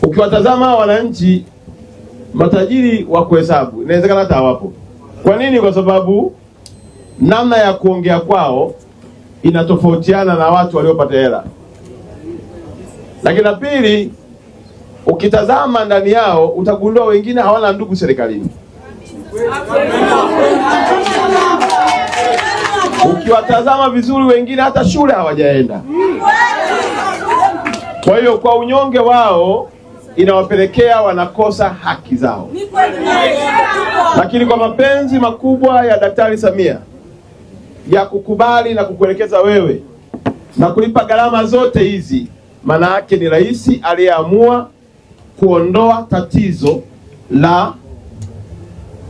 Ukiwatazama wananchi matajiri wa kuhesabu, inawezekana hata hawapo. Kwa nini? Kwa sababu namna ya kuongea kwao inatofautiana na watu waliopata hela. Lakini la pili, ukitazama ndani yao utagundua wengine hawana ndugu serikalini. Ukiwatazama vizuri, wengine hata shule hawajaenda. Kwa hiyo kwa unyonge wao inawapelekea wanakosa haki zao. Lakini kwa mapenzi makubwa ya Daktari Samia ya kukubali na kukuelekeza wewe na kulipa gharama zote hizi, maana yake ni rais aliyeamua kuondoa tatizo la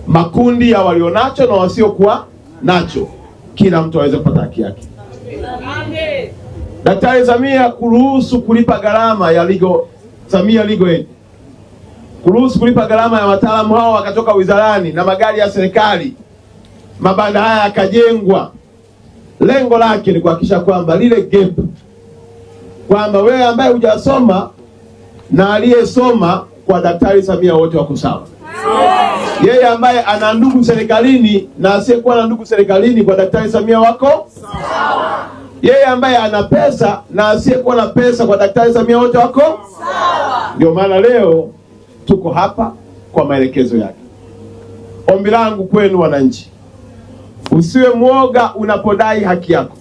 makundi ya walionacho na wasiokuwa nacho, kila mtu aweze kupata haki yake. Daktari Samia kuruhusu kulipa gharama ya Samia Legal Aid, kuruhusu kulipa gharama ya wataalamu hao wakatoka wizarani na magari ya serikali, mabanda haya yakajengwa. Lengo lake ni kuhakikisha kwamba lile gap, kwamba wewe ambaye hujasoma na aliyesoma kwa Daktari Samia wote wako sawa. Yeye ambaye ana ndugu serikalini na asiyekuwa na ndugu serikalini kwa Daktari Samia wako sawa. Yeye ambaye ana pesa na asiyekuwa na pesa kwa Daktari Samia wote wako sawa. Ndio maana leo tuko hapa kwa maelekezo yake. Ombi langu kwenu wananchi, usiwe mwoga unapodai haki yako,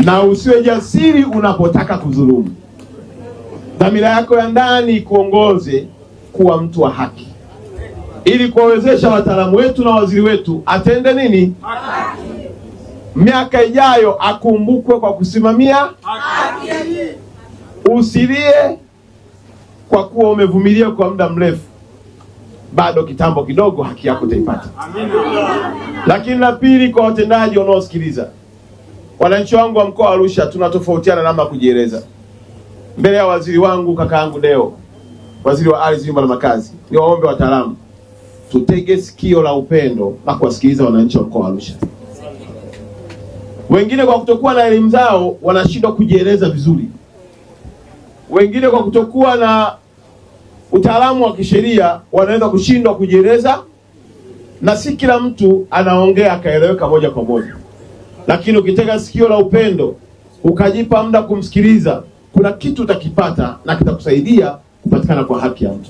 na usiwe jasiri unapotaka kudhulumu. Dhamira yako ya ndani ikuongoze kuwa mtu wa haki, ili kuwawezesha wataalamu wetu na waziri wetu atende nini? Haki. Miaka ijayo akumbukwe kwa kusimamia haki. Usilie kwa kuwa umevumilia kwa muda mrefu, bado kitambo kidogo haki yako utaipata. Lakini la pili, kwa watendaji wanaosikiliza, wananchi wangu wa mkoa wa Arusha tunatofautiana namna kujieleza. Mbele ya waziri wangu kakaangu Deo, waziri wa ardhi, nyumba na makazi, ni waombe wataalamu tutege sikio la upendo na kuwasikiliza wananchi wa mkoa wa Arusha. Wengine kwa kutokuwa na elimu zao wanashindwa kujieleza vizuri. Wengine kwa kutokuwa na utaalamu wa kisheria wanaweza kushindwa kujieleza, na si kila mtu anaongea akaeleweka moja kwa moja. Lakini ukitega sikio la upendo ukajipa muda kumsikiliza, kuna kitu utakipata na kitakusaidia kupatikana kwa haki ya mtu.